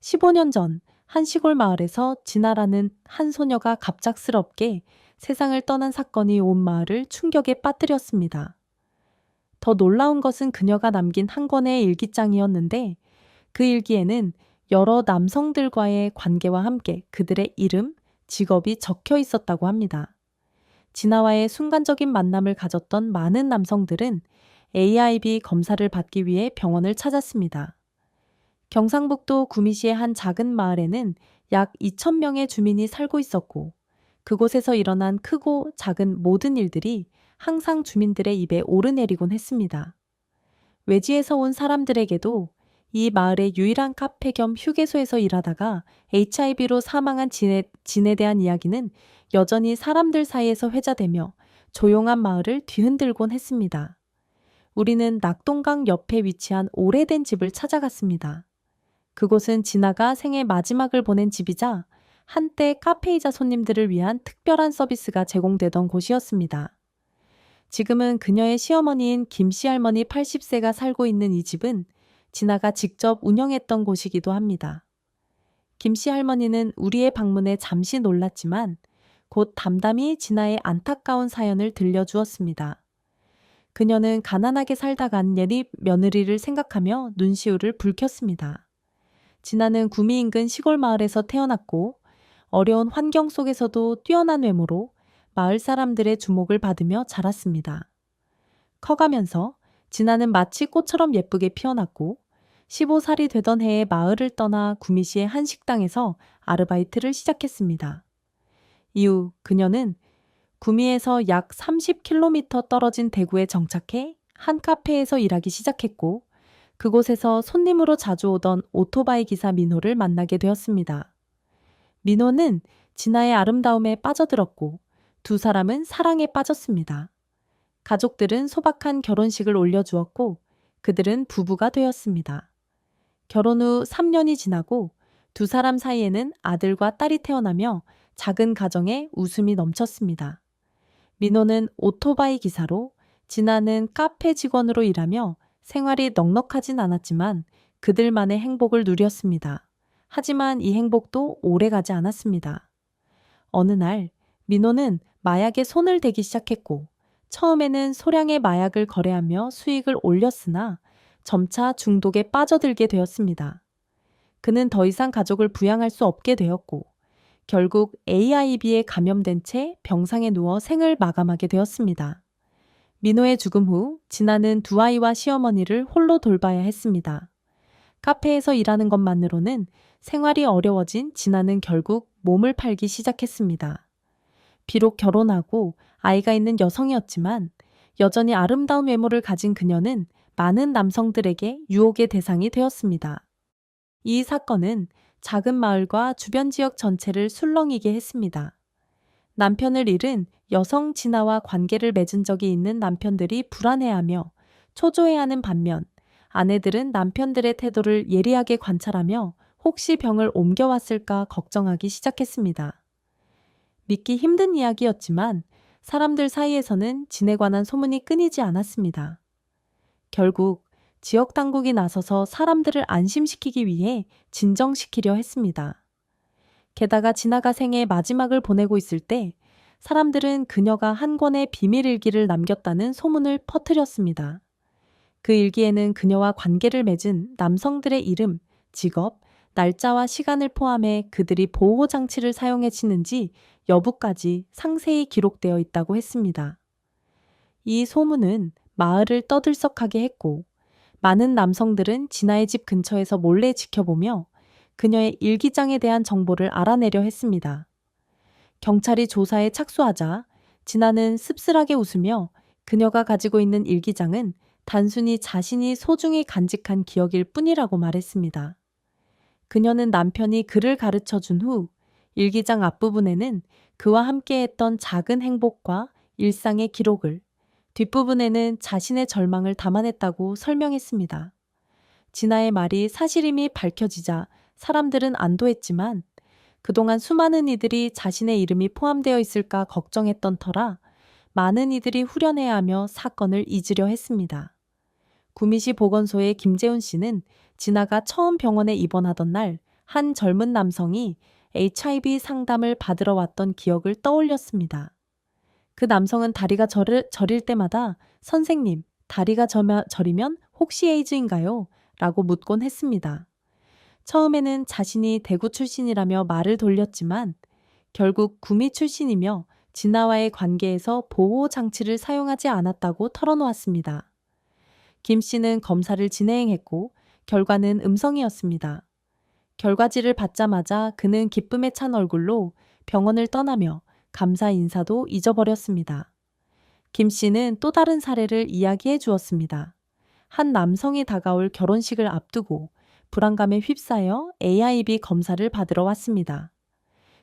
15년 전 한 시골 마을에서 진아라는 한 소녀가 갑작스럽게 세상을 떠난 사건이 온 마을을 충격에 빠뜨렸습니다. 더 놀라운 것은 그녀가 남긴 한 권의 일기장이었는데 그 일기에는 여러 남성들과의 관계와 함께 그들의 이름, 직업이 적혀 있었다고 합니다. 진아와의 순간적인 만남을 가졌던 많은 남성들은 AIB 검사를 받기 위해 병원을 찾았습니다. 경상북도 구미시의 한 작은 마을에는 약 2,000명의 주민이 살고 있었고 그곳에서 일어난 크고 작은 모든 일들이 항상 주민들의 입에 오르내리곤 했습니다. 외지에서 온 사람들에게도 이 마을의 유일한 카페 겸 휴게소에서 일하다가 HIV로 사망한 진에 대한 이야기는 여전히 사람들 사이에서 회자되며 조용한 마을을 뒤흔들곤 했습니다. 우리는 낙동강 옆에 위치한 오래된 집을 찾아갔습니다. 그곳은 진아가 생애 마지막을 보낸 집이자 한때 카페이자 손님들을 위한 특별한 서비스가 제공되던 곳이었습니다. 지금은 그녀의 시어머니인 김씨 할머니 80세가 살고 있는 이 집은 진아가 직접 운영했던 곳이기도 합니다. 김씨 할머니는 우리의 방문에 잠시 놀랐지만 곧 담담히 진아의 안타까운 사연을 들려주었습니다. 그녀는 가난하게 살다 간 예비 며느리를 생각하며 눈시울을 붉혔습니다. 진아는 구미 인근 시골 마을에서 태어났고 어려운 환경 속에서도 뛰어난 외모로 마을 사람들의 주목을 받으며 자랐습니다. 커가면서 진아는 마치 꽃처럼 예쁘게 피어났고 15살이 되던 해에 마을을 떠나 구미시의 한 식당에서 아르바이트를 시작했습니다. 이후 그녀는 구미에서 약 30km 떨어진 대구에 정착해 한 카페에서 일하기 시작했고 그곳에서 손님으로 자주 오던 오토바이 기사 민호를 만나게 되었습니다. 민호는 진아의 아름다움에 빠져들었고 두 사람은 사랑에 빠졌습니다. 가족들은 소박한 결혼식을 올려주었고 그들은 부부가 되었습니다. 결혼 후 3년이 지나고 두 사람 사이에는 아들과 딸이 태어나며 작은 가정에 웃음이 넘쳤습니다. 민호는 오토바이 기사로 진아는 카페 직원으로 일하며 생활이 넉넉하진 않았지만 그들만의 행복을 누렸습니다. 하지만 이 행복도 오래가지 않았습니다. 어느 날 민호는 마약에 손을 대기 시작했고 처음에는 소량의 마약을 거래하며 수익을 올렸으나 점차 중독에 빠져들게 되었습니다. 그는 더 이상 가족을 부양할 수 없게 되었고 결국 AIB에 감염된 채 병상에 누워 생을 마감하게 되었습니다. 민호의 죽음 후 진아는 두 아이와 시어머니를 홀로 돌봐야 했습니다. 카페에서 일하는 것만으로는 생활이 어려워진 진아는 결국 몸을 팔기 시작했습니다. 비록 결혼하고 아이가 있는 여성이었지만 여전히 아름다운 외모를 가진 그녀는 많은 남성들에게 유혹의 대상이 되었습니다. 이 사건은 작은 마을과 주변 지역 전체를 술렁이게 했습니다. 남편을 잃은 여성 진아와 관계를 맺은 적이 있는 남편들이 불안해하며 초조해하는 반면 아내들은 남편들의 태도를 예리하게 관찰하며 혹시 병을 옮겨왔을까 걱정하기 시작했습니다. 믿기 힘든 이야기였지만 사람들 사이에서는 진에 관한 소문이 끊이지 않았습니다. 결국 지역 당국이 나서서 사람들을 안심시키기 위해 진정시키려 했습니다. 게다가 진아가 생애 마지막을 보내고 있을 때 사람들은 그녀가 한 권의 비밀 일기를 남겼다는 소문을 퍼뜨렸습니다. 그 일기에는 그녀와 관계를 맺은 남성들의 이름, 직업, 날짜와 시간을 포함해 그들이 보호장치를 사용했는지 여부까지 상세히 기록되어 있다고 했습니다. 이 소문은 마을을 떠들썩하게 했고 많은 남성들은 진아의 집 근처에서 몰래 지켜보며 그녀의 일기장에 대한 정보를 알아내려 했습니다. 경찰이 조사에 착수하자 진아는 씁쓸하게 웃으며 그녀가 가지고 있는 일기장은 단순히 자신이 소중히 간직한 기억일 뿐이라고 말했습니다. 그녀는 남편이 글을 가르쳐 준 후 일기장 앞부분에는 그와 함께했던 작은 행복과 일상의 기록을, 뒷부분에는 자신의 절망을 담아냈다고 설명했습니다. 진아의 말이 사실임이 밝혀지자 사람들은 안도했지만 그동안 수많은 이들이 자신의 이름이 포함되어 있을까 걱정했던 터라 많은 이들이 후련해하며 사건을 잊으려 했습니다. 구미시 보건소의 김재훈 씨는 진아가 처음 병원에 입원하던 날 한 젊은 남성이 HIV 상담을 받으러 왔던 기억을 떠올렸습니다. 그 남성은 다리가 저릴 때마다 선생님, 다리가 저리면 혹시 에이즈인가요? 라고 묻곤 했습니다. 처음에는 자신이 대구 출신이라며 말을 돌렸지만 결국 구미 출신이며 진아와의 관계에서 보호 장치를 사용하지 않았다고 털어놓았습니다. 김 씨는 검사를 진행했고 결과는 음성이었습니다. 결과지를 받자마자 그는 기쁨에 찬 얼굴로 병원을 떠나며 감사 인사도 잊어버렸습니다. 김 씨는 또 다른 사례를 이야기해 주었습니다. 한 남성이 다가올 결혼식을 앞두고 불안감에 휩싸여 AIB 검사를 받으러 왔습니다.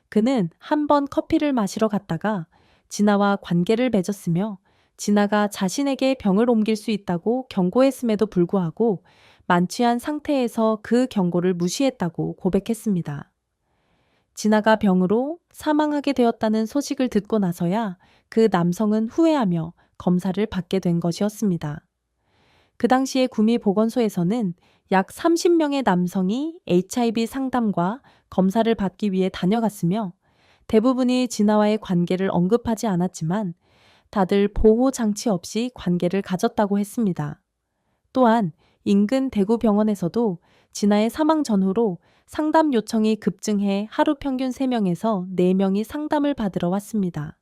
그는 한 번 커피를 마시러 갔다가 진아와 관계를 맺었으며 진아가 자신에게 병을 옮길 수 있다고 경고했음에도 불구하고 만취한 상태에서 그 경고를 무시했다고 고백했습니다. 진아가 병으로 사망하게 되었다는 소식을 듣고 나서야 그 남성은 후회하며 검사를 받게 된 것이었습니다. 그 당시에 구미 보건소에서는 약 30명의 남성이 HIV 상담과 검사를 받기 위해 다녀갔으며 대부분이 진아와의 관계를 언급하지 않았지만 다들 보호 장치 없이 관계를 가졌다고 했습니다. 또한 인근 대구병원에서도 진아의 사망 전후로 상담 요청이 급증해 하루 평균 3명에서 4명이 상담을 받으러 왔습니다.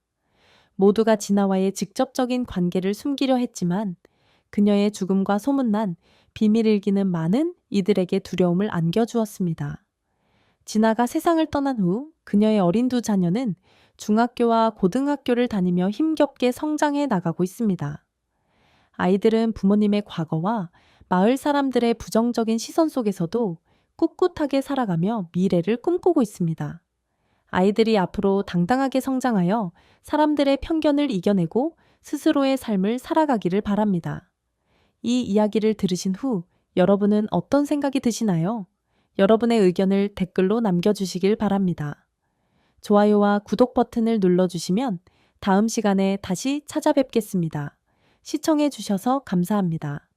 모두가 진아와의 직접적인 관계를 숨기려 했지만 그녀의 죽음과 소문난 비밀 일기는 많은 이들에게 두려움을 안겨주었습니다. 진아가 세상을 떠난 후 그녀의 어린 두 자녀는 중학교와 고등학교를 다니며 힘겹게 성장해 나가고 있습니다. 아이들은 부모님의 과거와 마을 사람들의 부정적인 시선 속에서도 꿋꿋하게 살아가며 미래를 꿈꾸고 있습니다. 아이들이 앞으로 당당하게 성장하여 사람들의 편견을 이겨내고 스스로의 삶을 살아가기를 바랍니다. 이 이야기를 들으신 후 여러분은 어떤 생각이 드시나요? 여러분의 의견을 댓글로 남겨주시길 바랍니다. 좋아요와 구독 버튼을 눌러주시면 다음 시간에 다시 찾아뵙겠습니다. 시청해 주셔서 감사합니다.